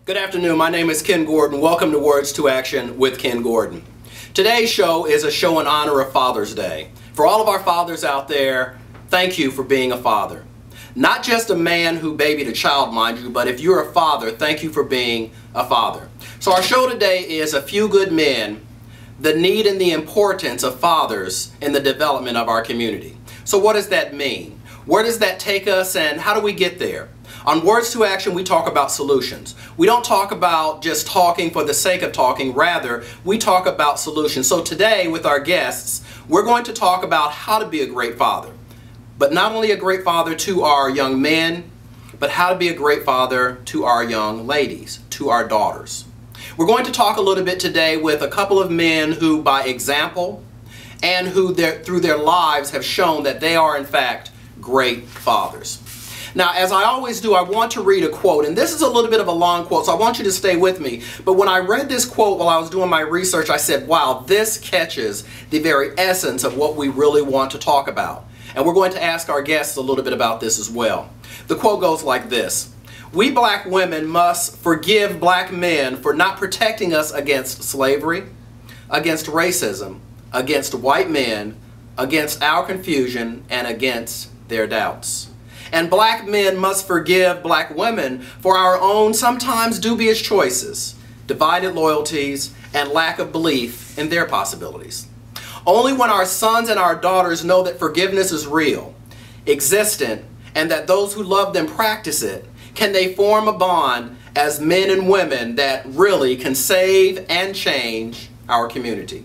Good afternoon, my name is Ken Gordon. Welcome to Words to Action with Ken Gordon. Today's show is a show in honor of Father's Day. For all of our fathers out there, thank you for being a father. Not just a man who babied a child, mind you, but if you're a father, thank you for being a father. So our show today is A Few Good Men, the need and the importance of fathers in the development of our community. So what does that mean? Where does that take us and how do we get there? On Words to Action, we talk about solutions. We don't talk about just talking for the sake of talking. Rather, we talk about solutions. So today, with our guests, we're going to talk about how to be a great father. But not only a great father to our young men, but how to be a great father to our young ladies, to our daughters. We're going to talk a little bit today with a couple of men who, by example, and who through their lives have shown that they are, in fact, great fathers. Now, as I always do, I want to read a quote, and this is a little bit of a long quote, so I want you to stay with me. But when I read this quote while I was doing my research, I said, wow, this catches the very essence of what we really want to talk about. And we're going to ask our guests a little bit about this as well. The quote goes like this: "We black women must forgive black men for not protecting us against slavery, against racism, against white men, against our confusion, and against their doubts. And black men must forgive black women for our own sometimes dubious choices, divided loyalties, and lack of belief in their possibilities. Only when our sons and our daughters know that forgiveness is real, existent, and that those who love them practice it, can they form a bond as men and women that really can save and change our community."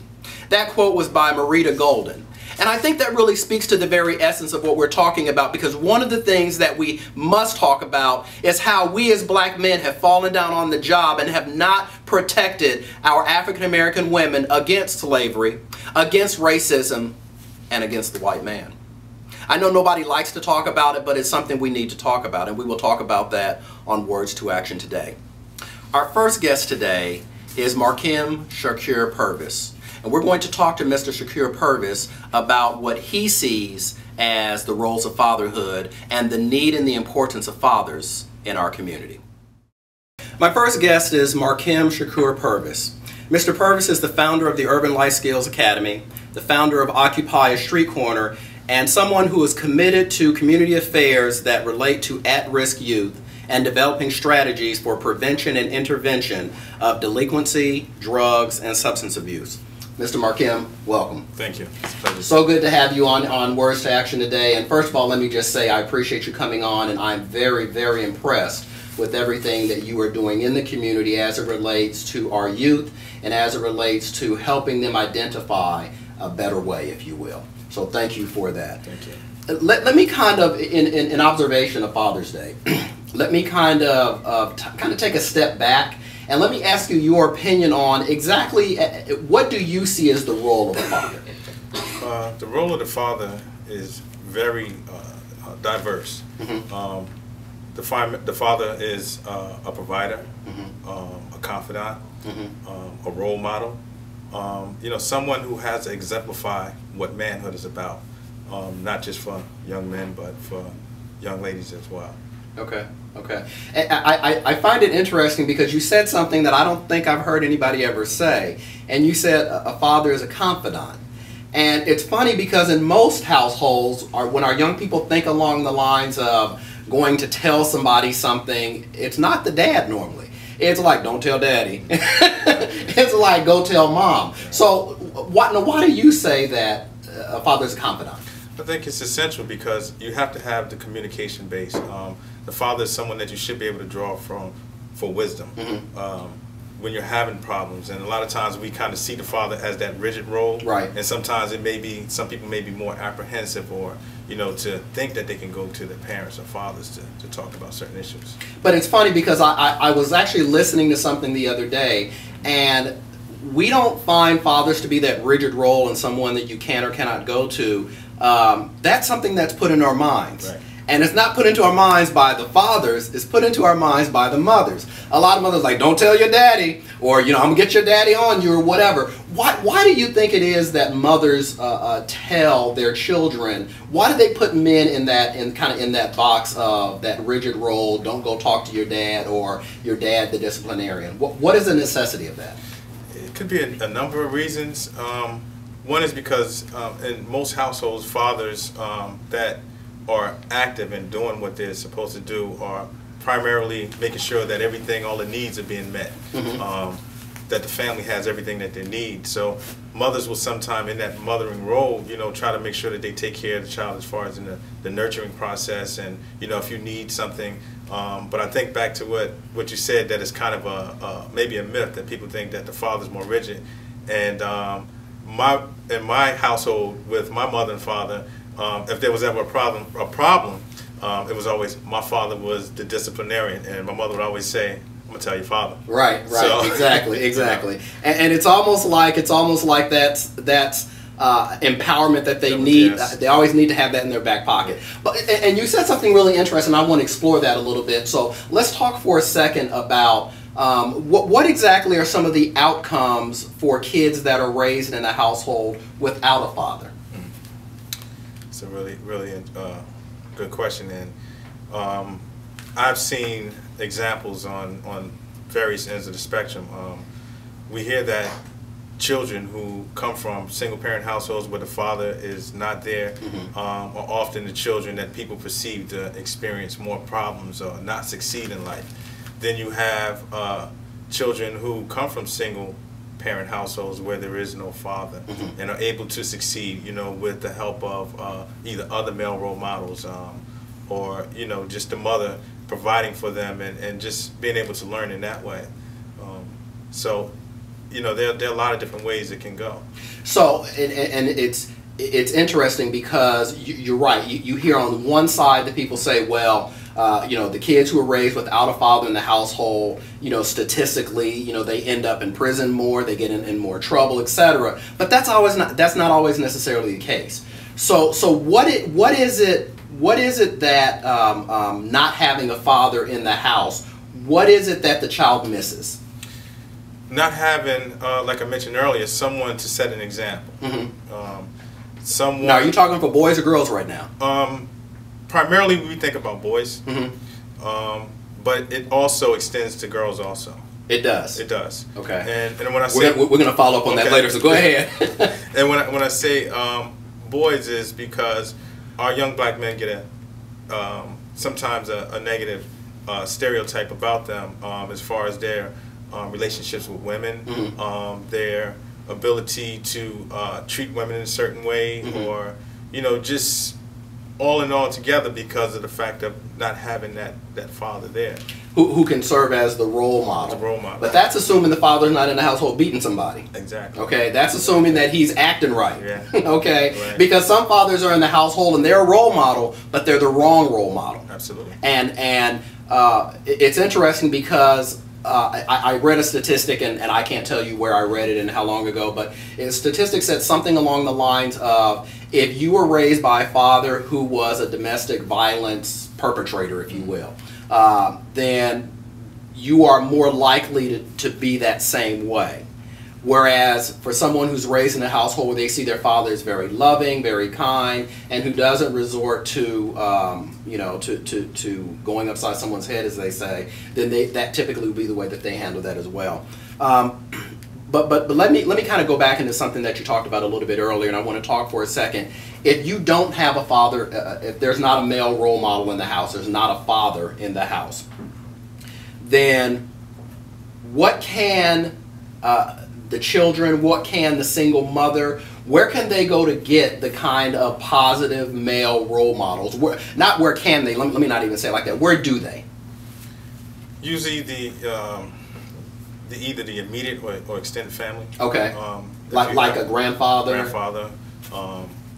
That quote was by Marita Golden. And I think that really speaks to the very essence of what we're talking about, because one of the things that we must talk about is how we as black men have fallen down on the job and have not protected our African American women against slavery, against racism, and against the white man. I know nobody likes to talk about it, but it's something we need to talk about, and we will talk about that on Words to Action today. Our first guest today is Markim Shakur Purvis. And we're going to talk to Mr. Shakur Purvis about what he sees as the roles of fatherhood and the need and the importance of fathers in our community. My first guest is Markim Shakur Purvis. Mr. Purvis is the founder of the Urban Life Skills Academy, the founder of Occupy a Street Corner, and someone who is committed to community affairs that relate to at-risk youth and developing strategies for prevention and intervention of delinquency, drugs, and substance abuse. Mr. Markim, welcome. Thank you. It's a pleasure. So good to have you on Words to Action today. And first of all, let me just say I appreciate you coming on, and I'm very, very impressed with everything that you are doing in the community as it relates to our youth and as it relates to helping them identify a better way, if you will. So thank you for that. Thank you. Let me kind of, in observation of Father's Day, let me kind of take a step back. And let me ask you your opinion on exactly what do you see as the role of a father? The role of the father is very diverse. Mm-hmm. The father is a provider, mm-hmm. A confidant, mm-hmm. A role model. Someone who has to exemplify what manhood is about, not just for young men, but for young ladies as well. Okay, okay. I find it interesting because you said something that I don't think I've heard anybody ever say. And you said a father is a confidant. And it's funny because in most households, when our young people think along the lines of going to tell somebody something, it's not the dad normally. It's like, don't tell daddy. It's like, go tell mom. So why do you say that a father is a confidant? I think it's essential because you have to have the communication base. The father is someone that you should be able to draw from for wisdom mm-hmm. When you're having problems. And a lot of times we kind of see the father as that rigid role. Right. And sometimes some people may be more apprehensive or, to think that they can go to their parents or fathers to talk about certain issues. But it's funny because I was actually listening to something the other day, and we don't find fathers to be that rigid role and someone that you can or cannot go to. That's something that's put in our minds. Right. And it's not put into our minds by the fathers, it's put into our minds by the mothers. A lot of mothers like, don't tell your daddy, or, you know, I'm going to get your daddy on you, or whatever. Why do you think it is that mothers tell their children? Why do they put men in that box of that rigid role, don't go talk to your dad, or your dad the disciplinarian? What is the necessity of that? It could be a number of reasons. One is because in most households, fathers that are active in doing what they're supposed to do are primarily making sure that everything, all the needs are being met, that the family has everything that they need. So mothers will sometime in that mothering role, you know, try to make sure that they take care of the child as far as in the nurturing process, and, you know, if you need something. But I think back to what you said, that it's kind of maybe a myth that people think that the father's more rigid. And in my household with my mother and father, if there was ever a problem, it was always my father was the disciplinarian, and my mother would always say, "I'm gonna tell your father." Right, so, exactly. And it's almost like that's empowerment that they need. Yes. They always need to have that in their back pocket. But and you said something really interesting. I want to explore that a little bit. So let's talk for a second about what exactly are some of the outcomes for kids that are raised in a household without a father. It's a really good question, and I've seen examples on various ends of the spectrum. We hear that children who come from single-parent households where the father is not there are often the children that people perceive to experience more problems or not succeed in life. Then you have children who come from single-parent households where there is no father and are able to succeed, you know, with the help of either other male role models or, you know, just the mother providing for them and just being able to learn in that way. So, you know, there are a lot of different ways it can go. So, and it's interesting because you're right. You hear on one side that people say, well, you know, the kids who are raised without a father in the household, you know, statistically, you know, they end up in prison more, they get in more trouble, etc. But that's not always necessarily the case. So what is it that not having a father in the house, what is it that the child misses? Not having, like I mentioned earlier, someone to set an example. Someone. Now, are you talking for boys or girls right now? Primarily, we think about boys, but it also extends to girls also. It does? It does. Okay. And when I say... We're going to follow up on that later, so go ahead. And when I say boys is because our young black men get sometimes a negative stereotype about them as far as their relationships with women, their ability to treat women in a certain way, or, you know, just all in all together because of the fact of not having that father there. Who can serve as the role model. The role model. But that's assuming the father's not in the household beating somebody. Exactly. Okay, that's assuming that he's acting right. Yeah. Okay, right. Because some fathers are in the household and they're a role model, but they're the wrong role model. Absolutely. And it's interesting because I read a statistic, and I can't tell you where I read it and how long ago, but a statistic said something along the lines of, if you were raised by a father who was a domestic violence perpetrator, if you will, then you are more likely to be that same way. Whereas for someone who's raised in a household where they see their father is very loving, very kind, and who doesn't resort to, you know, to going upside someone's head, as they say, then that typically would be the way that they handle that as well. But let me kind of go back into something that you talked about a little bit earlier, and I want to talk for a second. If you don't have a father, if there's not a male role model in the house, there's not a father in the house, then what can the children, what can the single mother, where can they go to get the kind of positive male role models? Not where can they, let me not even say it like that, where do they? Usually either the immediate or extended family. Okay. Like a grandfather? Grandfather,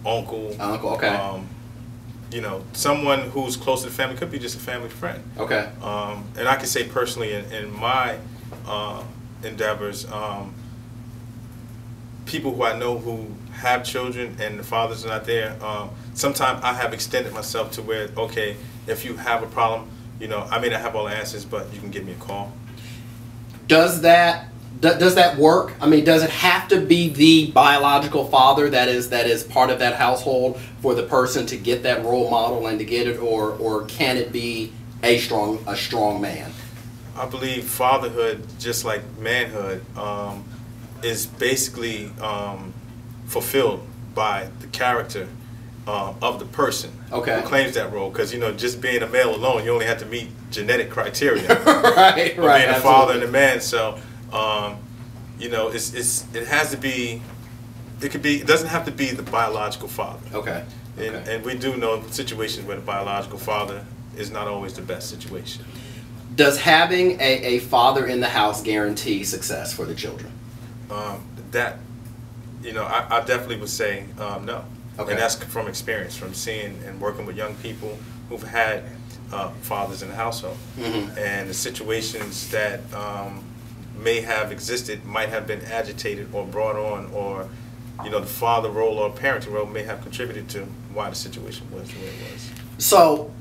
uncle. Uncle, okay. You know, someone who's close to the family, could be just a family friend. Okay. And I can say personally in my endeavors, people who I know who have children and the fathers are not there, sometimes I have extended myself to where, okay, if you have a problem, you know, I may not have all the answers, but you can give me a call. Does that work? I mean, does it have to be the biological father that is part of that household for the person to get that role model and to get it, or can it be a strong man? I believe fatherhood, just like manhood, is basically fulfilled by the character of the person who claims that role. Because, you know, just being a male alone, you only have to meet genetic criteria. right. Being a father and a man. So, you know, it has to be. It doesn't have to be the biological father. Okay. And we do know situations where the biological father is not always the best situation. Does having a father in the house guarantee success for the children? That, you know, I definitely would say no. Okay. And that's from experience, from seeing and working with young people who've had fathers in the household. Mm-hmm. And the situations that may have existed might have been agitated or brought on, or, you know, the father role or parenting role may have contributed to why the situation was the way it was. So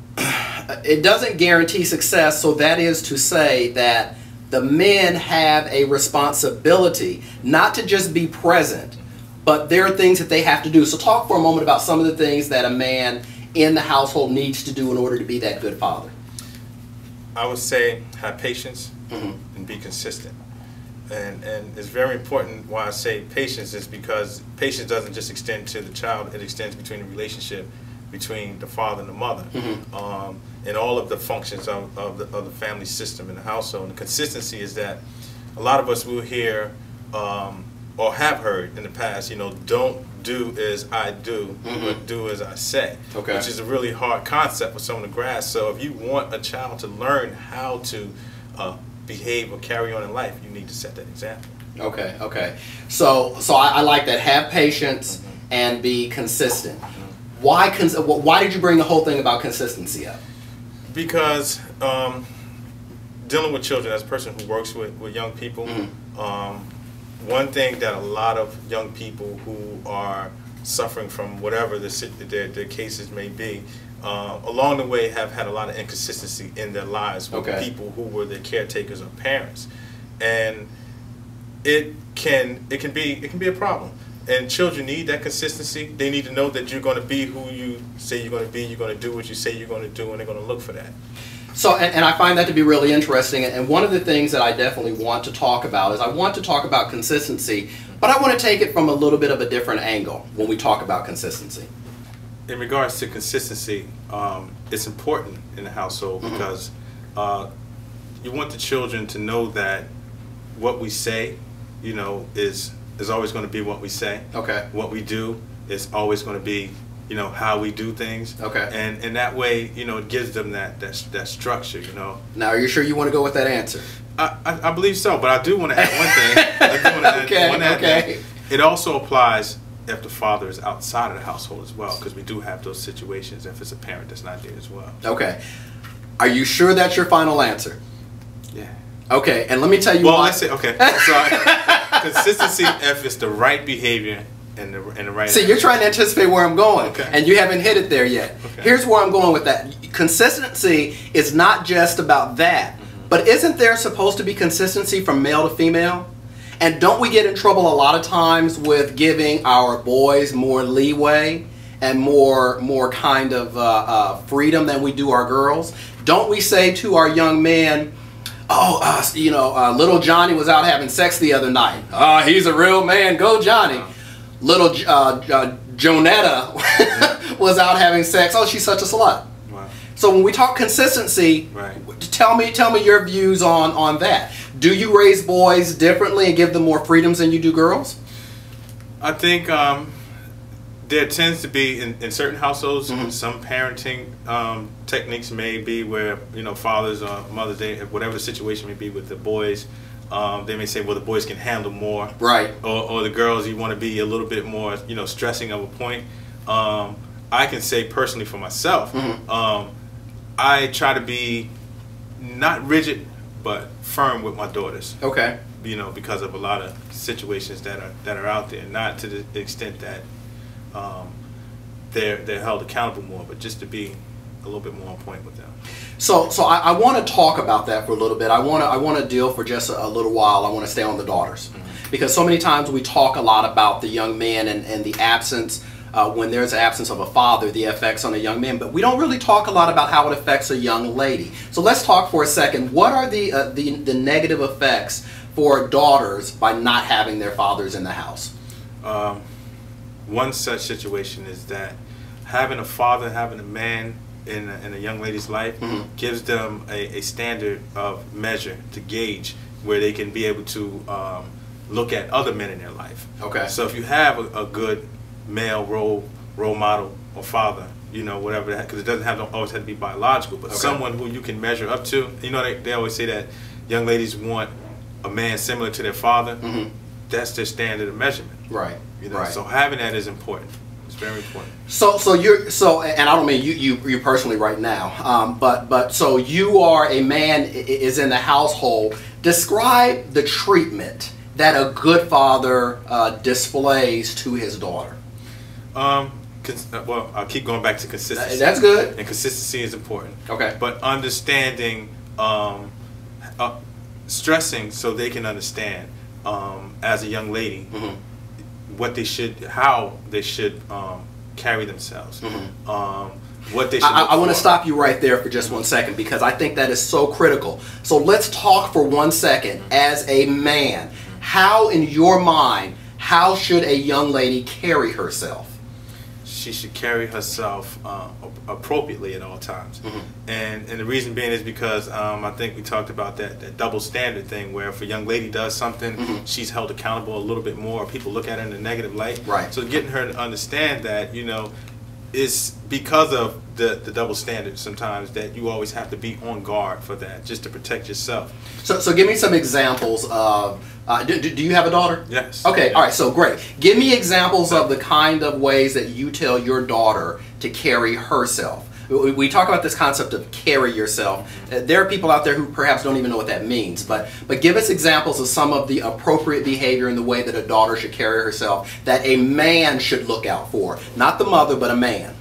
it doesn't guarantee success, so that is to say that the men have a responsibility not to just be present, but there are things that they have to do. So talk for a moment about some of the things that a man in the household needs to do in order to be that good father. I would say have patience Mm-hmm. and be consistent. And it's very important why I say patience is because patience doesn't just extend to the child, it extends between the relationship between the father and the mother, Mm-hmm. And all of the functions of the family system in the household. And the consistency is that a lot of us will hear or have heard in the past, you know, don't do as I do, Mm-hmm. but do as I say, Okay. which is a really hard concept for someone to grasp. So if you want a child to learn how to behave or carry on in life, you need to set that example. Okay. So I like that. Have patience and be consistent. Why did you bring the whole thing about consistency up? Because dealing with children, as a person who works with young people, one thing that a lot of young people who are suffering from whatever their cases may be, along the way have had a lot of inconsistency in their lives with people who were their caretakers or parents, and it can be a problem. And children need that consistency. They need to know that you're going to be who you say you're going to be. You're going to do what you say you're going to do, and they're going to look for that. So, and I find that to be really interesting. And one of the things that I definitely want to talk about is I want to talk about consistency, but I want to take it from a little bit of a different angle when we talk about consistency. In regards to consistency, it's important in the household because you want the children to know that what we say, you know, is always going to be what we say. Okay. What we do is always going to be, you know, how we do things. Okay. And in that way, you know, it gives them that structure, you know. Now, are you sure you want to go with that answer? I believe so, but I do want to add one thing. I do want to add that it also applies if the father is outside of the household as well, because we do have those situations if it's a parent that's not there as well. Okay. Are you sure that's your final answer? Yeah. Okay, and let me tell you well, why. Let's say, okay. So, consistency if it's the right behavior and the right. See, you're trying to anticipate where I'm going, Okay. and you haven't hit it there yet. Okay. Here's where I'm going with that. Consistency is not just about that, but isn't there supposed to be consistency from male to female? And don't we get in trouble a lot of times with giving our boys more leeway and more kind of freedom than we do our girls? Don't we say to our young men, oh, you know, little Johnny was out having sex the other night. He's a real man. Go, Johnny. Little Jonetta was out having sex. Oh, she's such a slut. Wow. So when we talk consistency, Right. tell me your views on that. Do you raise boys differently and give them more freedoms than you do girls? I think there tends to be in certain households some parenting techniques may be where, you know, fathers or mothers, whatever the situation may be with the boys, they may say, well, the boys can handle more, Right. or the girls, you want to be a little bit more, you know, stressing of a point. I can say personally for myself, I try to be not rigid but firm with my daughters. Okay. You know, because of a lot of situations that are out there, not to the extent that they're held accountable more, but just to be a little bit more on point with them. So I want to talk about that for a little bit. I want to deal for just a little while. I want to stay on the daughters, because so many times we talk a lot about the young man and the absence. When there's an absence of a father, the effects on a young man, but we don't really talk a lot about how it affects a young lady. So let's talk for a second. What are the negative effects for daughters by not having their fathers in the house? One such situation is that having a father, having a man in a young lady's life gives them a standard of measure to gauge where they can be able to look at other men in their life. Okay. So if you have a good male role model or father, you know, whatever that, because it doesn't always have to be biological, but someone who you can measure up to. You know, they always say that young ladies want a man similar to their father. That's their standard of measurement. Right. You know, right. so having that is important. It's very important. So and I don't mean you personally right now, but so you are a man is in the household. Describe the treatment that a good father displays to his daughter. Well, I'll keep going back to consistency. That's good. And consistency is important. Okay. But understanding, stressing so they can understand as a young lady what they should, how they should carry themselves. What they should. I want to stop you right there for just 1 second, because I think that is so critical. So let's talk for 1 second as a man. How, in your mind, how should a young lady carry herself? She should carry herself appropriately at all times. And the reason being is because I think we talked about that double standard thing, where if a young lady does something, she's held accountable a little bit more. People look at her in a negative light. Right. So getting her to understand that, you know, it's because of the double standard sometimes that you always have to be on guard for that, just to protect yourself. So give me some examples of, do you have a daughter? Yes. Okay, yes. All right, so great. Give me examples of the kind of ways that you tell your daughter to carry herself. We talk about this concept of carry yourself. There are people out there who perhaps don't even know what that means, but give us examples of some of the appropriate behavior in the way that a daughter should carry herself that a man should look out for. Not the mother, but a man.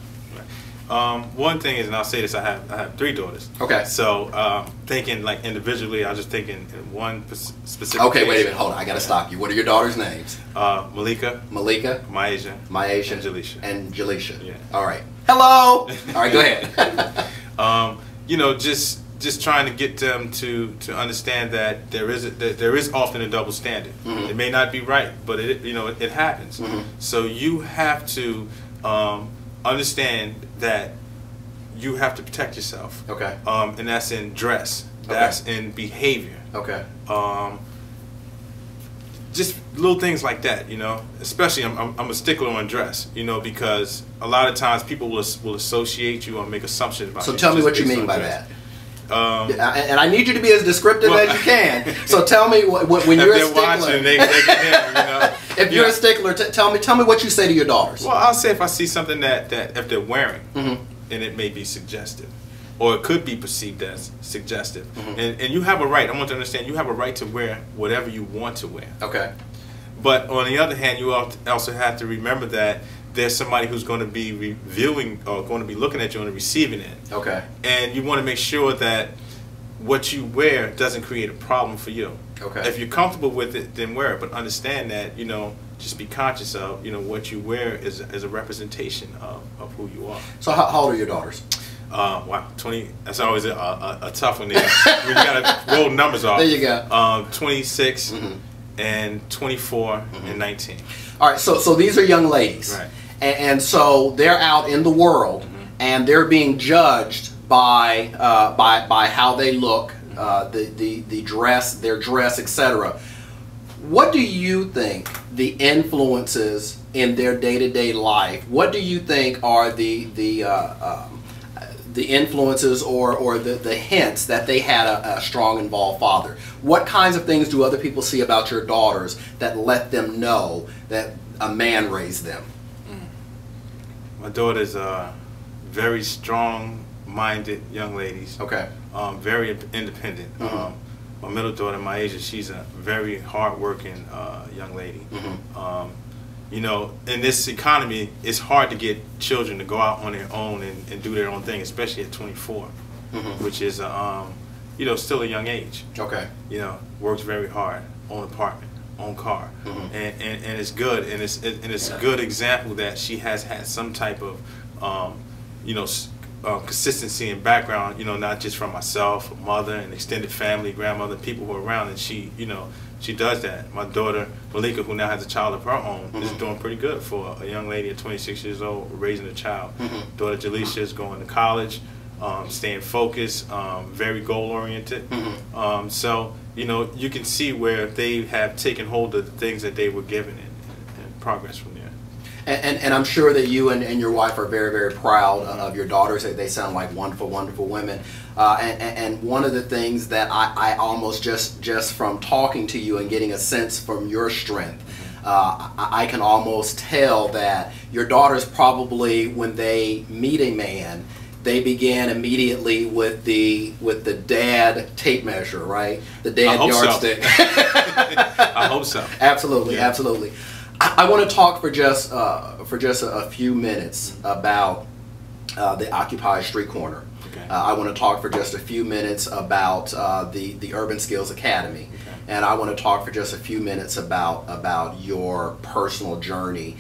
One thing is, and I'll say this, I have 3 daughters. Okay. So thinking like individually, I was just thinking in one specific Okay, case. wait a minute, hold on. I got to stop you. What are your daughters' names? Malika, Maisha, and Jaleisha. And Jaleisha. Yeah. All right. Hello. All right, go ahead. You know, just trying to get them to understand that there is often a double standard. It may not be right, but it happens. So you have to understand that you have to protect yourself. Okay. And that's in dress. That's in behavior. Okay. Just little things like that, you know. Especially, I'm a stickler on dress, you know, because a lot of times people will associate you or make assumptions about you. So tell me what you mean by that. And I need you to be as descriptive as you can. So tell me when you're a stickler. Watching, they can hear, you know. If you're a stickler, tell me what you say to your daughters. Well, I'll say if I see something that if they're wearing, and it may be suggestive, or it could be perceived as suggestive, and you have a right. I want to understand you have a right to wear whatever you want to wear. Okay. But on the other hand, you also have to remember that there's somebody who's going to be reviewing or going to be looking at you and receiving it. Okay. And you want to make sure that what you wear doesn't create a problem for you. Okay. If you're comfortable with it, then wear it. But understand that, you know, just be conscious of, you know, what you wear is a representation of who you are. So how old are your daughters? Wow, 20. That's always a tough one. There. You got to roll numbers off. There you go. 26 and 24 and 19. All right. So these are young ladies. Right. And so they're out in the world, and they're being judged by how they look, the dress, their dress, etc. What do you think the influences in their day-to-day life? What do you think are the influences or the hints that they had a strong, involved father? What kinds of things do other people see about your daughters that let them know that a man raised them? My daughters are very strong-minded young ladies. Okay. Very independent. my middle daughter, Myasia, she's a very hardworking young lady. You know, in this economy, it's hard to get children to go out on their own and do their own thing, especially at 24, which is, you know, still a young age. Okay. You know, works very hard, own apartment, own car, and it's good, and it's a good example that she has had some type of, you know, consistency and background. You know, not just from myself, mother, and extended family, grandmother, people who are around, and she, you know, she does that. My daughter Malika, who now has a child of her own, is doing pretty good for a young lady at 26 years old raising a child. Daughter Jaleisha is going to college, staying focused, very goal oriented. So you know, you can see where they have taken hold of the things that they were given and progress from there. And I'm sure that you and your wife are very, very proud of your daughters. They sound like wonderful, wonderful women. And one of the things that I almost just from talking to you and getting a sense from your strength, I can almost tell that your daughters probably, when they meet a man, they began immediately with the dad tape measure, right? The dad yardstick. So. I hope so. Absolutely, yeah. Absolutely. I want to talk for just a few minutes about the Occupy Street Corner. Okay. I want to talk for just a few minutes about the Urban Skills Academy, and I want to talk for just a few minutes about your personal journey,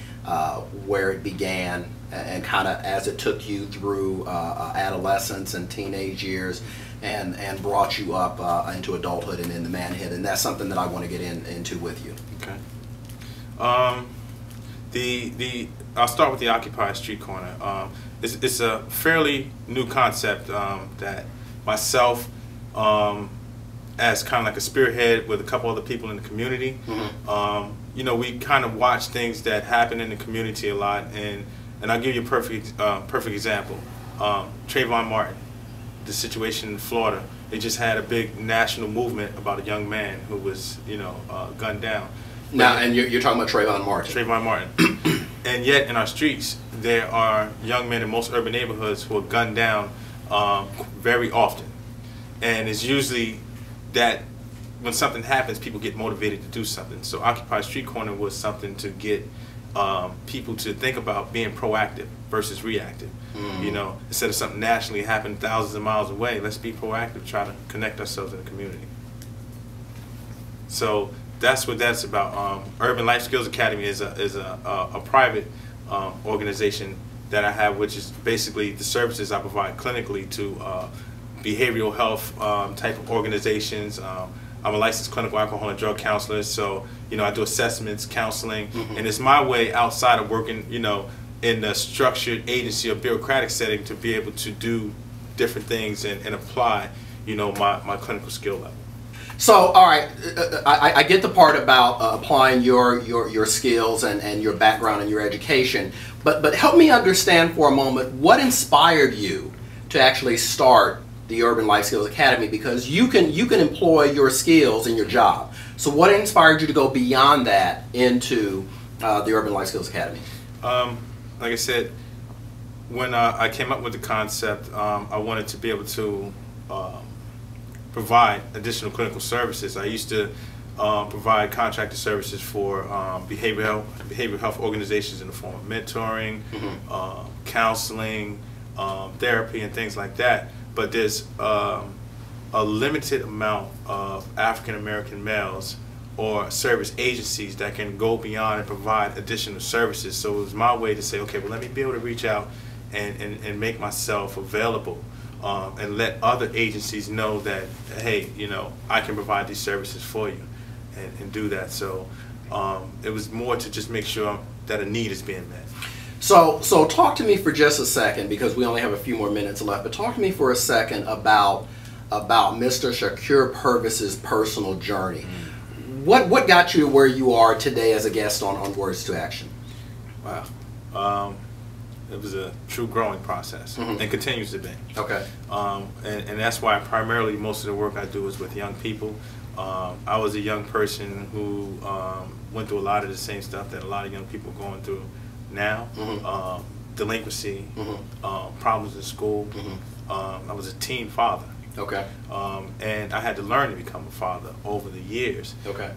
where it began, and kind of as it took you through adolescence and teenage years, and brought you up into adulthood and into manhood, and that's something that I want to get into with you. Okay. I'll start with the Occupy Street Corner. It's a fairly new concept that myself, as kind of like a spearhead with a couple other people in the community, you know, we kind of watch things that happen in the community a lot, and I'll give you a perfect example. Trayvon Martin, the situation in Florida. They just had a big national movement about a young man who was, you know, gunned down. Now, and you're talking about Trayvon Martin. Trayvon Martin. And yet in our streets, there are young men in most urban neighborhoods who are gunned down very often. And it's usually that when something happens, people get motivated to do something. So Occupy Street Corner was something to get people to think about being proactive versus reactive. You know, instead of something nationally happening thousands of miles away, let's be proactive, try to connect ourselves in the community. So that's what that's about. Urban Life Skills Academy is a private organization that I have, which is basically the services I provide clinically to behavioral health type of organizations. I'm a licensed clinical alcohol and drug counselor, so you know I do assessments, counseling, and it's my way outside of working, you know, in the structured agency or bureaucratic setting to be able to do different things and apply, you know, my clinical skill level. So, all right, I get the part about applying your skills and your background and your education, but help me understand for a moment what inspired you to actually start the Urban Life Skills Academy, because you can employ your skills in your job. So, what inspired you to go beyond that into the Urban Life Skills Academy? Like I said, when I came up with the concept, I wanted to be able to provide additional clinical services. I used to provide contracted services for behavioral health organizations in the form of mentoring, counseling, therapy, and things like that. But there's a limited amount of African American males or service agencies that can go beyond and provide additional services. So it was my way to say, okay, well, let me be able to reach out and make myself available. And let other agencies know that, hey, you know, I can provide these services for you, and do that. So it was more to just make sure that a need is being met. So talk to me for just a second, because we only have a few more minutes left, but talk to me for a second about Mr. Shakur Purvis's personal journey. What got you to where you are today as a guest on Words to Action? Wow. It was a true growing process, and continues to be. Okay. And that's why primarily most of the work I do is with young people. I was a young person who went through a lot of the same stuff that a lot of young people are going through now. Delinquency, problems in school. I was a teen father. Okay. And I had to learn to become a father over the years. Okay.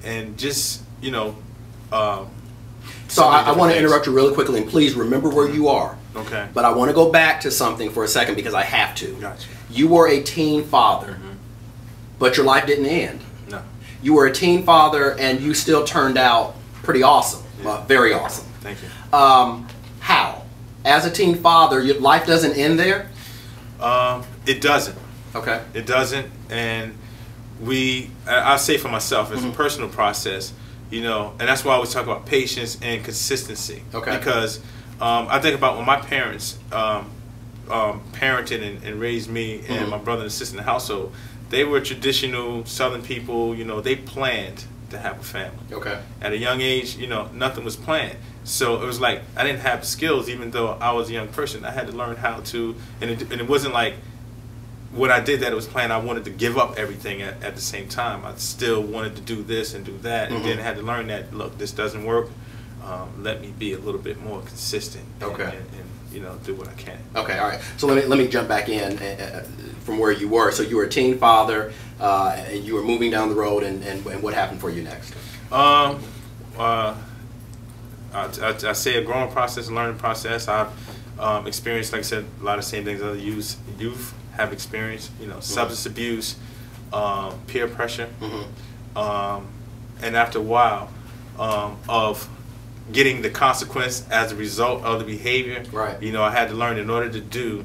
And just, you know. So I want to interrupt you really quickly, and please remember where you are. Okay. But I want to go back to something for a second because I have to. Gotcha. You were a teen father, but your life didn't end. No. You were a teen father, and you still turned out pretty awesome. Yeah. Very awesome. Thank you. How? As a teen father, your life doesn't end there? It doesn't. Okay. It doesn't. And I say for myself, it's a personal process, you know, and that's why I always talk about patience and consistency. Okay. Because I think about when my parents parented and raised me and my brother and sister in the household. They were traditional Southern people, you know, they planned to have a family. Okay. At a young age, you know, nothing was planned. So it was like I didn't have the skills, even though I was a young person. I had to learn how to, and it wasn't like when I did that, it was planned. I wanted to give up everything at the same time. I still wanted to do this and do that, and then I had to learn that, look, this doesn't work. Let me be a little bit more consistent and you know, do what I can. Okay, all right. So let me jump back in from where you were. So you were a teen father, and you were moving down the road, and what happened for you next? I say a growing process, a learning process. I've experienced, like I said, a lot of the same things other youth have experienced. You know, substance abuse, peer pressure, and after a while of getting the consequence as a result of the behavior, right? You know, I had to learn in order to do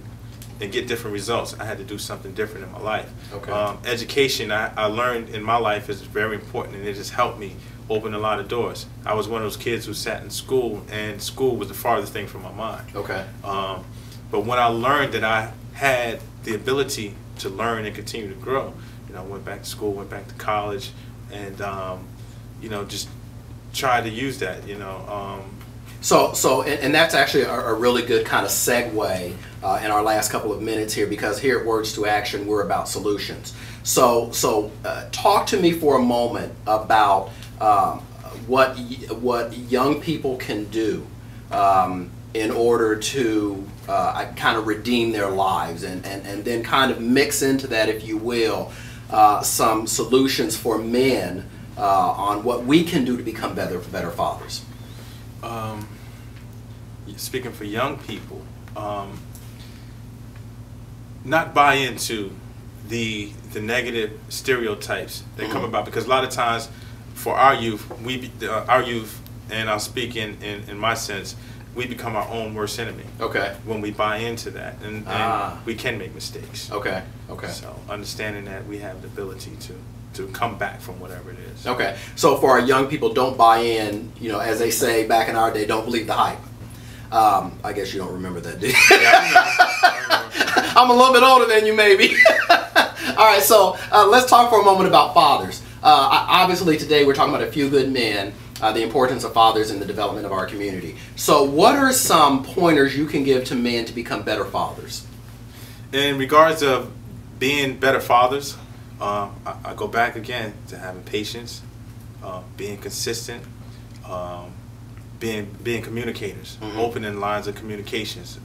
and get different results, I had to do something different in my life. Okay. Education, I learned in my life is very important, and it has helped me open a lot of doors. I was one of those kids who sat in school, and school was the farthest thing from my mind. Okay. But when I learned that I had the ability to learn and continue to grow, you know, I went back to school, went back to college, and you know, just tried to use that, you know. And that's actually a really good kind of segue in our last couple of minutes here, because here at Words to Action, we're about solutions. So talk to me for a moment about what young people can do in order to kind of redeem their lives, and then kind of mix into that, if you will, some solutions for men on what we can do to become better fathers. Speaking for young people, not buy into the negative stereotypes that come about, because a lot of times for our youth, and I'll speak in my sense, we become our own worst enemy. Okay. When we buy into that, and we can make mistakes. Okay. Okay. So understanding that we have the ability to come back from whatever it is. Okay. So for our young people, don't buy in. You know, as they say back in our day, don't believe the hype. I guess you don't remember that, do you? Yeah, I I'm a little bit older than you, maybe. All right, so let's talk for a moment about fathers. Obviously, today we're talking about a few good men, the importance of fathers in the development of our community. So what are some pointers you can give to men to become better fathers? In regards of being better fathers, I go back again to having patience, being consistent, being communicators, opening lines of communications,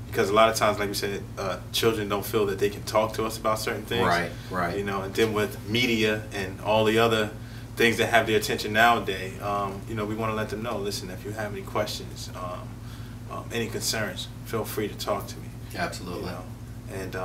because a lot of times, like we said, children don't feel that they can talk to us about certain things. Right, right. You know, and then with media and all the other things that have their attention nowadays, you know, we want to let them know, listen, if you have any questions, any concerns, feel free to talk to me. Absolutely. You know? And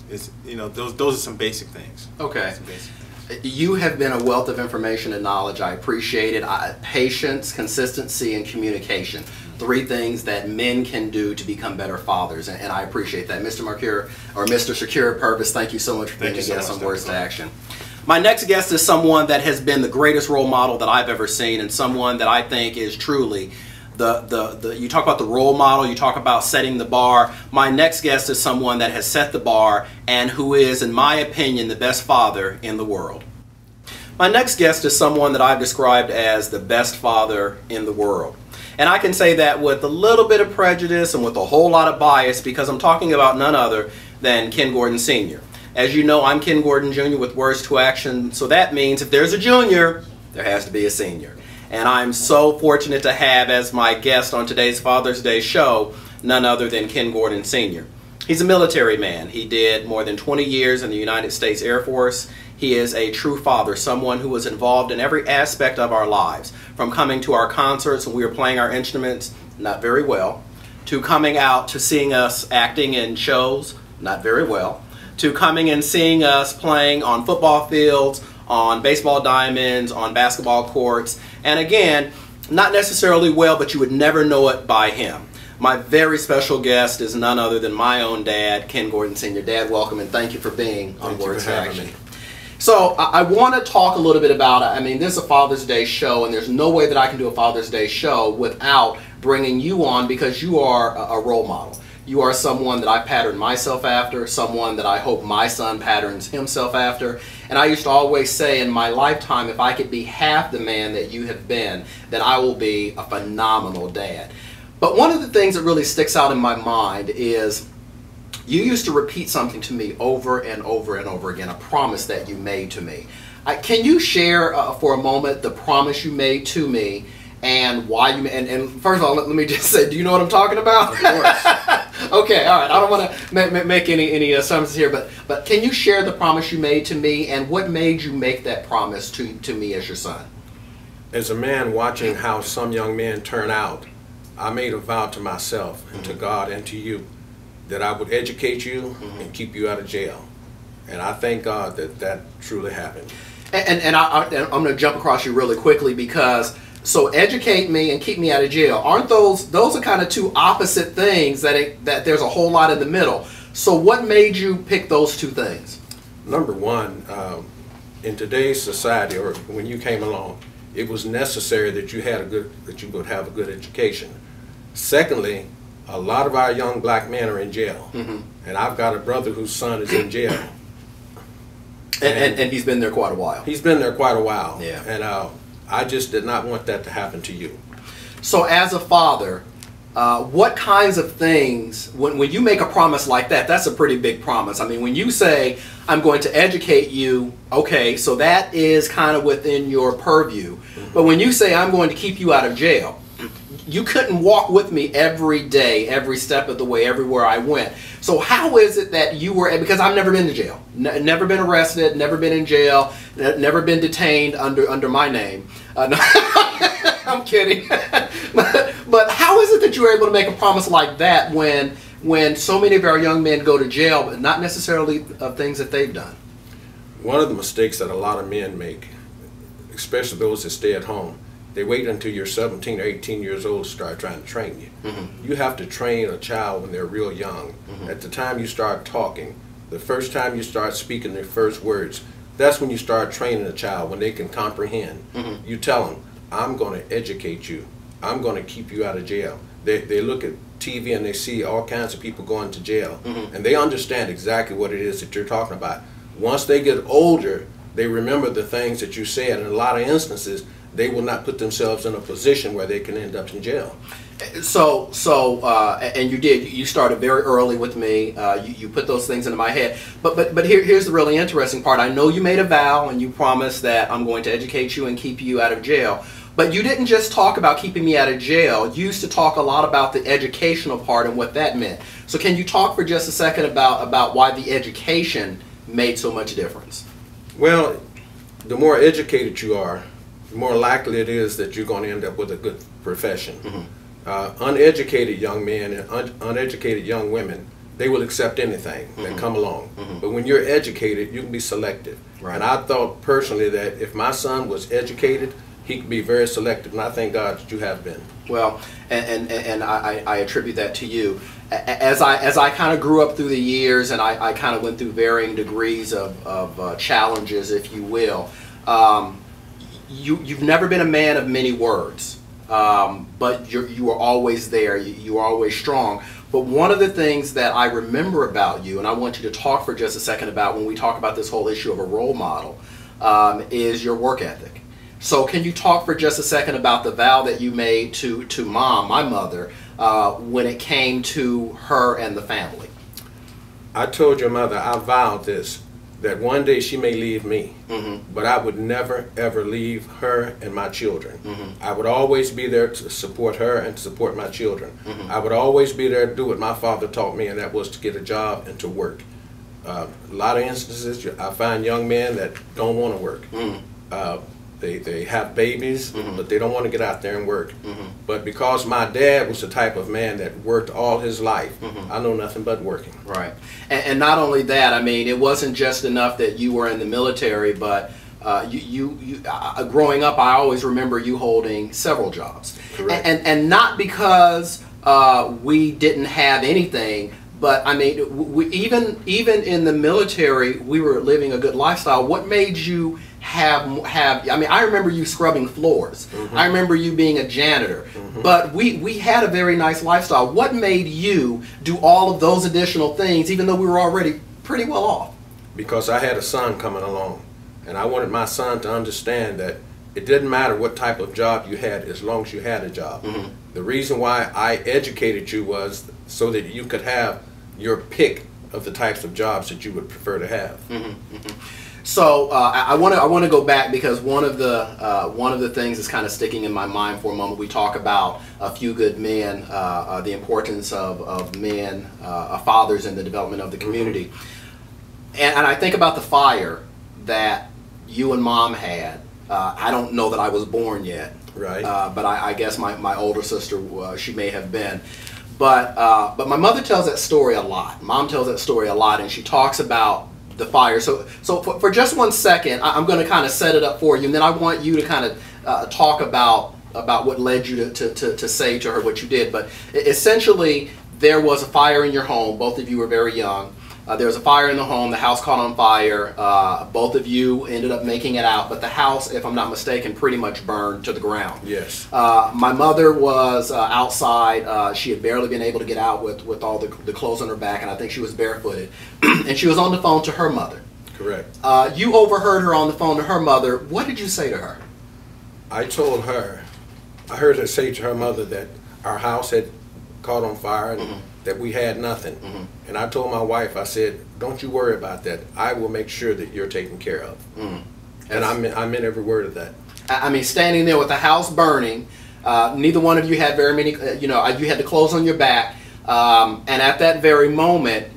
it's, you know, those are some basic things. Okay. Some basic things. You have been a wealth of information and knowledge. I appreciate it. Patience, consistency, and communication. 3 things that men can do to become better fathers, and I appreciate that. Mr. Mercure, or Mr. Shakir Purvis, thank you so much for being a guest on Words to Action. My next guest is someone that has been the greatest role model that I've ever seen, and someone that I think is truly you talk about the role model, you talk about setting the bar. My next guest is someone that has set the bar and who is, in my opinion, the best father in the world. My next guest is someone that I've described as the best father in the world. And I can say that with a little bit of prejudice and with a whole lot of bias, because I'm talking about none other than Ken Gordon Sr. As you know, I'm Ken Gordon Jr. with Words to Action, so that means if there's a junior, there has to be a senior. And I'm so fortunate to have as my guest on today's Father's Day show none other than Ken Gordon Sr. He's a military man. He did more than 20 years in the United States Air Force. He is a true father, someone who was involved in every aspect of our lives, from coming to our concerts when we were playing our instruments, not very well, to coming out to seeing us acting in shows, not very well, to coming and seeing us playing on football fields, on baseball diamonds, on basketball courts, and again, not necessarily well, but you would never know it by him. My very special guest is none other than my own dad, Ken Gordon Sr. Dad, welcome, and thank you for being on Words to Action. So I want to talk a little bit about, I mean, this is a Father's Day show, and there's no way that I can do a Father's Day show without bringing you on, because you are a role model. You are someone that I pattern myself after, someone that I hope my son patterns himself after. And I used to always say in my lifetime, if I could be half the man that you have been, then I will be a phenomenal dad. But one of the things that really sticks out in my mind is you used to repeat something to me over and over and over again, a promise that you made to me. Can you share for a moment the promise you made to me and why you made, and first of all, let me just say, do you know what I'm talking about? Of course. Okay, all right. I don't want to make any assumptions here, but can you share the promise you made to me and what made you make that promise to me as your son? As a man watching how some young men turn out, I made a vow to myself and to God and to you that I would educate you and keep you out of jail. And I thank God that that truly happened. And I'm going to jump across you really quickly, because so educate me and keep me out of jail, aren't those are kind of two opposite things that there's a whole lot in the middle. So what made you pick those two things? Number one, in today's society, or when you came along, it was necessary that you would have a good education. Secondly, a lot of our young black men are in jail, and I've got a brother whose son is in jail. And he's been there quite a while. He's been there quite a while. Yeah. And I just did not want that to happen to you. So as a father, what kinds of things, when you make a promise like that, that's a pretty big promise. I mean, when you say, I'm going to educate you, okay, so that is kind of within your purview. But when you say, I'm going to keep you out of jail, you couldn't walk with me every day, every step of the way, everywhere I went. So how is it that you were, because I've never been to jail, never been arrested, never been in jail, never been detained under my name. No, I'm kidding. But how is it that you were able to make a promise like that when so many of our young men go to jail, but not necessarily of things that they've done? One of the mistakes that a lot of men make, especially those that stay at home, they wait until you're 17 or 18 years old to start trying to train you. You have to train a child when they're real young. At the time you start talking, the first time you start speaking their first words, that's when you start training a child, when they can comprehend. You tell them, I'm going to educate you. I'm going to keep you out of jail. They look at TV and they see all kinds of people going to jail, and they understand exactly what it is that you're talking about. Once they get older, they remember the things that you said. In a lot of instances, they will not put themselves in a position where they can end up in jail. So and you started very early with me. You put those things into my head. But here's the really interesting part. I know you made a vow and you promised that I'm going to educate you and keep you out of jail. But you didn't just talk about keeping me out of jail. You used to talk a lot about the educational part and what that meant. So can you talk for just a second about why the education made so much difference? Well, the more educated you are, the more likely it is that you're going to end up with a good profession. Uneducated young men and uneducated young women, they will accept anything that come along. But when you're educated, you can be selective. Right. And I thought personally that if my son was educated, he could be very selective, and I thank God that you have been. Well, and I attribute that to you. As I kind of grew up through the years, and I kind of went through varying degrees of challenges, if you will, you've never been a man of many words, but you were always there. You were always strong. But one of the things that I remember about you, and I want you to talk for just a second about when we talk about this whole issue of a role model, is your work ethic. So can you talk for just a second about the vow that you made to Mom, my mother, when it came to her and the family? I told your mother I vowed this, that one day she may leave me, but I would never ever leave her and my children. I would always be there to support her and to support my children. I would always be there to do what my father taught me, and that was to get a job and to work. A lot of instances, I find young men that don't want to work. They have babies, but they don't want to get out there and work. But because my dad was the type of man that worked all his life, I know nothing but working. Right. And not only that, I mean, it wasn't just enough that you were in the military, but growing up, I always remember you holding several jobs. Correct. And not because we didn't have anything, but I mean, even in the military, we were living a good lifestyle. What made you have I mean, I remember you scrubbing floors. I remember you being a janitor. But we had a very nice lifestyle. What made you do all of those additional things, even though we were already pretty well off? Because I had a son coming along, and I wanted my son to understand that it didn't matter what type of job you had as long as you had a job. The reason why I educated you was so that you could have your pick of the types of jobs that you would prefer to have. So I want to go back, because one of the things that's kind of sticking in my mind for a moment. We talk about A Few Good Men, the importance of men, fathers in the development of the community, and I think about the fire that you and Mom had. I don't know that I was born yet, Right. But I guess my older sister, she may have been. But my mother tells that story a lot. Mom tells that story a lot, and she talks about the fire. So for just 1 second, I'm going to kind of set it up for you, and then I want you to kind of talk about what led you to say to her what you did. But essentially, there was a fire in your home. Both of you were very young. There was a fire in the home. The house caught on fire. Both of you ended up making it out, but the house, if I'm not mistaken, pretty much burned to the ground. Yes. My mother was outside. She had barely been able to get out with all the clothes on her back, and I think she was barefooted. And she was on the phone to her mother. Correct. You overheard her on the phone to her mother. What did you say to her? I told her, I heard her say to her mother that our house had caught on fire and that we had nothing. And I told my wife, I said, don't you worry about that. I will make sure that you're taken care of. And I meant every word of that. I mean, standing there with the house burning, neither one of you had very many, you had the clothes on your back. And at that very moment,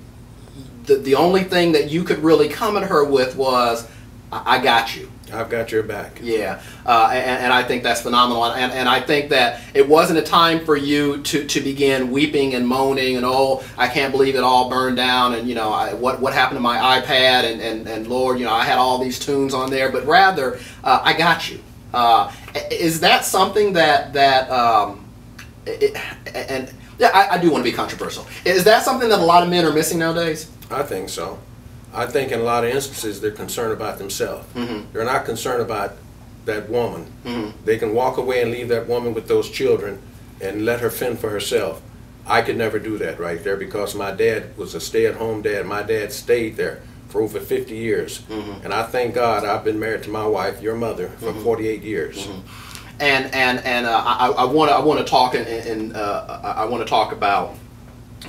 the only thing that you could really come at her with was, I got you. I've got your back. Yeah, and I think that's phenomenal, and I think that it wasn't a time for you to begin weeping and moaning and, oh, I can't believe it all burned down, and what happened to my iPad, and Lord, I had all these tunes on there, but rather I got you. Is that something that I do want to be controversial. Is that something that a lot of men are missing nowadays? I think so. I think in a lot of instances they're concerned about themselves. They're not concerned about that woman. They can walk away and leave that woman with those children and let her fend for herself. I could never do that right there, because my dad was a stay-at-home dad. My dad stayed there for over 50 years. And I thank God I've been married to my wife, your mother, for 48 years. And I want to talk I want to talk about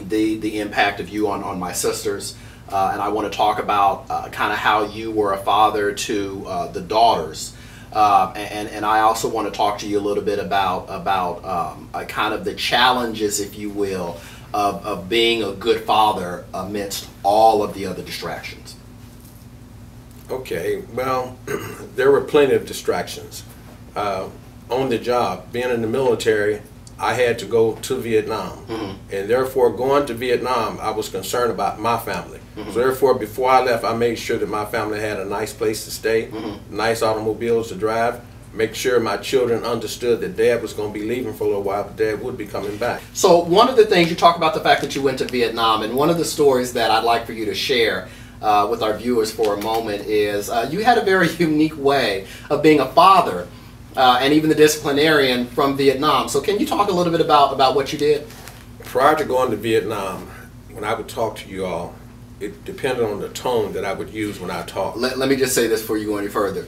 the impact of you on my sisters. And I want to talk about kind of how you were a father to the daughters, and I also want to talk to you a little bit about kind of the challenges, if you will, of being a good father amidst all of the other distractions. Okay, well, there were plenty of distractions. On the job, being in the military, I had to go to Vietnam, and therefore going to Vietnam, I was concerned about my family. So therefore, before I left, I made sure that my family had a nice place to stay, nice automobiles to drive, make sure my children understood that Dad was going to be leaving for a little while, but Dad would be coming back. So one of the things, you talk about the fact that you went to Vietnam, and one of the stories that I'd like for you to share with our viewers for a moment is you had a very unique way of being a father, and even the disciplinarian from Vietnam. So can you talk a little bit about what you did? Prior to going to Vietnam, when I would talk to you all, it depended on the tone that I would use when I talk. Let me just say this before you go any further.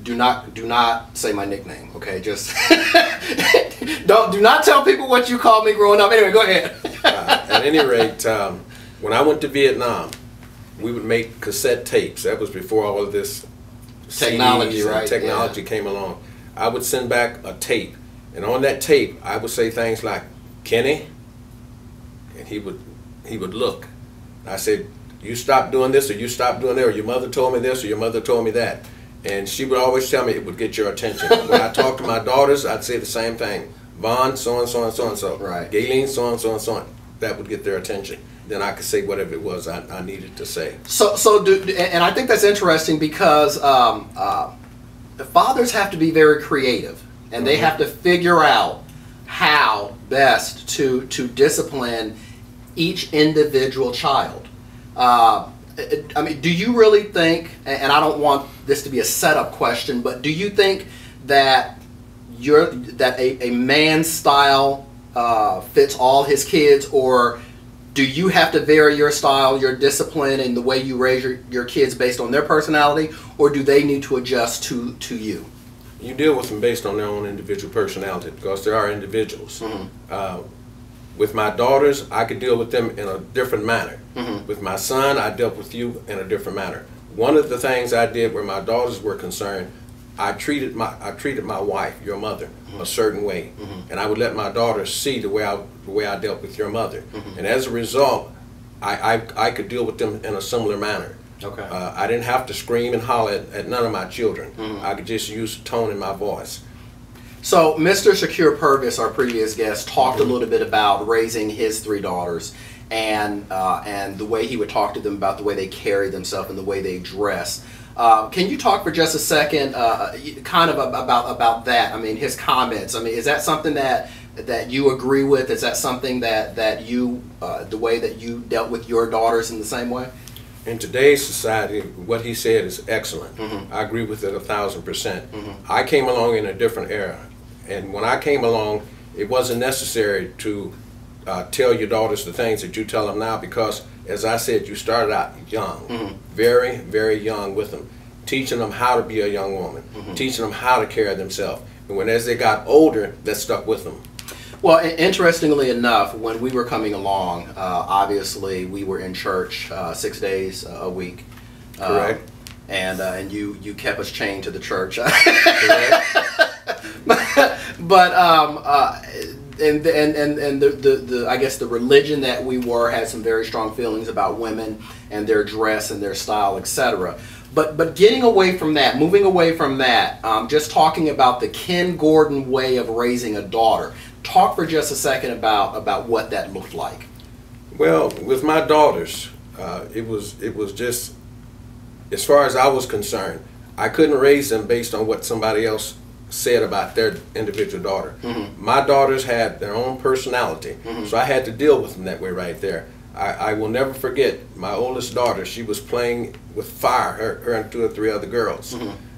Do not say my nickname, okay? Just do not tell people what you called me growing up. Anyway, go ahead. At any rate, when I went to Vietnam, we would make cassette tapes. That was before all of this Technology, CDs and right? technology came along. I would send back a tape, and on that tape, I would say things like, "Kenny," and he would look. I said, "You stop doing this, or you stop doing that, or your mother told me this, or your mother told me that." And she would always tell me it would get your attention. When I talked to my daughters, I'd say the same thing. Vaughn, so and so and so and so. Right. Gayleen, so and so and so. That would get their attention. Then I could say whatever it was I needed to say. And I think that's interesting because fathers have to be very creative, and they have to figure out how best to discipline each individual child. I mean, do you really think, and I don't want this to be a setup question, but do you think that a man's style fits all his kids, or do you have to vary your style, your discipline, and the way you raise your kids based on their personality, or do they need to adjust to you? You deal with them based on their own individual personality, because they are individuals. With my daughters, I could deal with them in a different manner. With my son, I dealt with you in a different manner. One of the things I did where my daughters were concerned, I treated my wife, your mother, a certain way, and I would let my daughters see the way I dealt with your mother, and as a result, I could deal with them in a similar manner. Okay. I didn't have to scream and holler at none of my children. I could just use tone in my voice. So, Mr. Shakir Purvis, our previous guest, talked a little bit about raising his 3 daughters, and the way he would talk to them about the way they carry themselves and the way they dress. Can you talk for just a second, kind of about that? I mean, his comments. I mean, is that something that you agree with? Is that something that you, the way that you dealt with your daughters in the same way? In today's society, what he said is excellent. I agree with it 1,000%. I came along in a different era, and when I came along, it wasn't necessary to tell your daughters the things that you tell them now, because, as I said, you started out young, very, very young with them, teaching them how to be a young woman, teaching them how to carry themselves. And as they got older, that stuck with them. Well, interestingly enough, when we were coming along, obviously we were in church 6 days a week. Correct. And you kept us chained to the church. Correct. But the I guess the religion that we were had some very strong feelings about women and their dress and their style, etc. But getting away from that, moving away from that, just talking about the Ken Gordon way of raising a daughter. Talk for just a second about what that looked like. Well, with my daughters, it was just, as far as I was concerned, I couldn't raise them based on what somebody else said about their individual daughter. My daughters had their own personality, so I had to deal with them that way right there. I will never forget my oldest daughter. She was playing with fire, her and 2 or 3 other girls.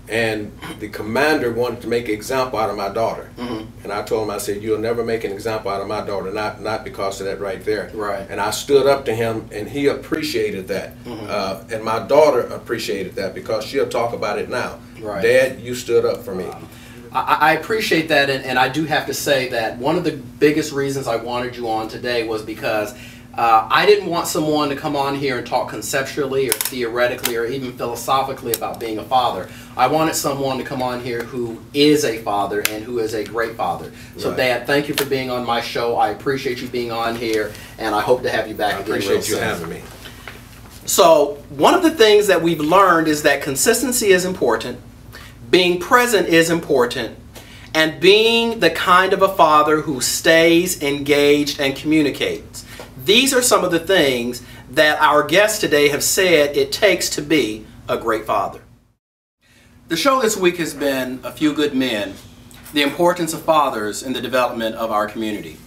And the commander wanted to make an example out of my daughter. And I told him, I said, "You'll never make an example out of my daughter, not because of that right there." Right. And I stood up to him, and he appreciated that. And my daughter appreciated that, because she'll talk about it now. Right. "Dad, you stood up for me." I appreciate that, and I do have to say that one of the biggest reasons I wanted you on today was because I didn't want someone to come on here and talk conceptually or theoretically or even philosophically about being a father. I wanted someone to come on here who is a father and who is a great father. So, Right. Dad, thank you for being on my show. I appreciate you being on here, and I hope to have you back I again real appreciate you soon. having me. So, one of the things that we've learned is that consistency is important, being present is important, and being the kind of a father who stays engaged and communicates. These are some of the things that our guests today have said it takes to be a great father. The show this week has been A Few Good Men, the importance of fathers in the development of our community.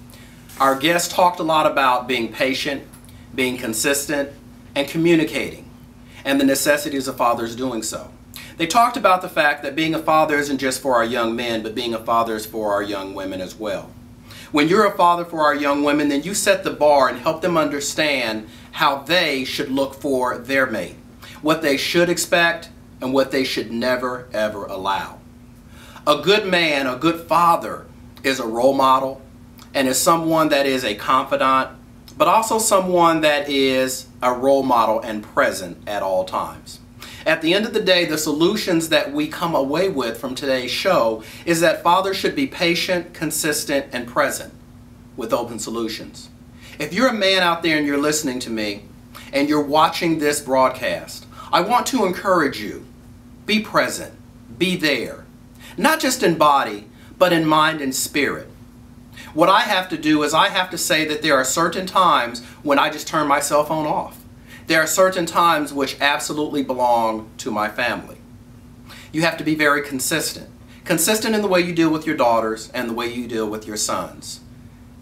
Our guests talked a lot about being patient, being consistent, and communicating, and the necessities of fathers doing so. They talked about the fact that being a father isn't just for our young men, but being a father is for our young women as well. When you're a father for our young women, then you set the bar and help them understand how they should look for their mate, what they should expect, and what they should never, ever allow. A good man, a good father, is a role model and is someone that is a confidant, but also someone that is a role model and present at all times. At the end of the day, the solutions that we come away with from today's show is that fathers should be patient, consistent, and present with open solutions. If you're a man out there and you're listening to me and you're watching this broadcast, I want to encourage you, be present, be there, not just in body, but in mind and spirit. What I have to do is I have to say that there are certain times when I just turn my cell phone off. There are certain times which absolutely belong to my family. You have to be very consistent. Consistent in the way you deal with your daughters and the way you deal with your sons.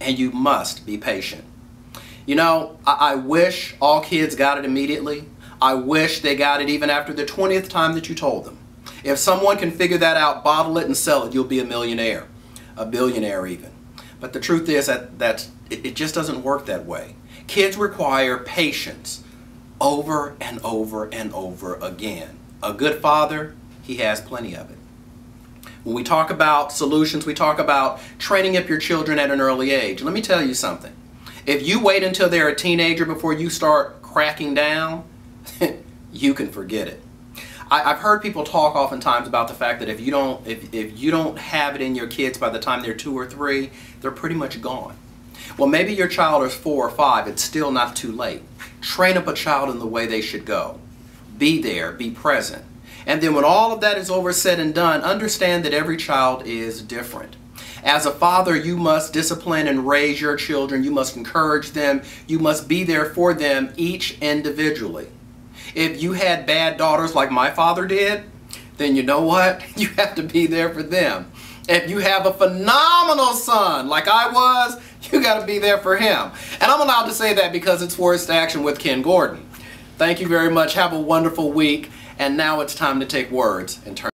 And you must be patient. You know, I wish all kids got it immediately. I wish they got it even after the 20th time that you told them. If someone can figure that out, bottle it and sell it, you'll be a millionaire. A billionaire even. But the truth is that it just doesn't work that way. Kids require patience over and over and over again. A good father, he has plenty of it. When we talk about solutions, we talk about training up your children at an early age. Let me tell you something. If you wait until they're a teenager before you start cracking down, you can forget it. I've heard people talk oftentimes about the fact that if you don't have it in your kids by the time they're 2 or 3, they're pretty much gone. Well, maybe your child is 4 or 5. It's still not too late. Train up a child in the way they should go. Be there, be present. And then when all of that is over, said and done, understand that every child is different. As a father, you must discipline and raise your children. You must encourage them. You must be there for them, each individually. If you had bad daughters like my father did, then you know what? You have to be there for them. If you have a phenomenal son like I was, you got to be there for him. And I'm allowed to say that because it's Words to Action with Ken Gordon. Thank you very much. Have a wonderful week. And now it's time to take words and turn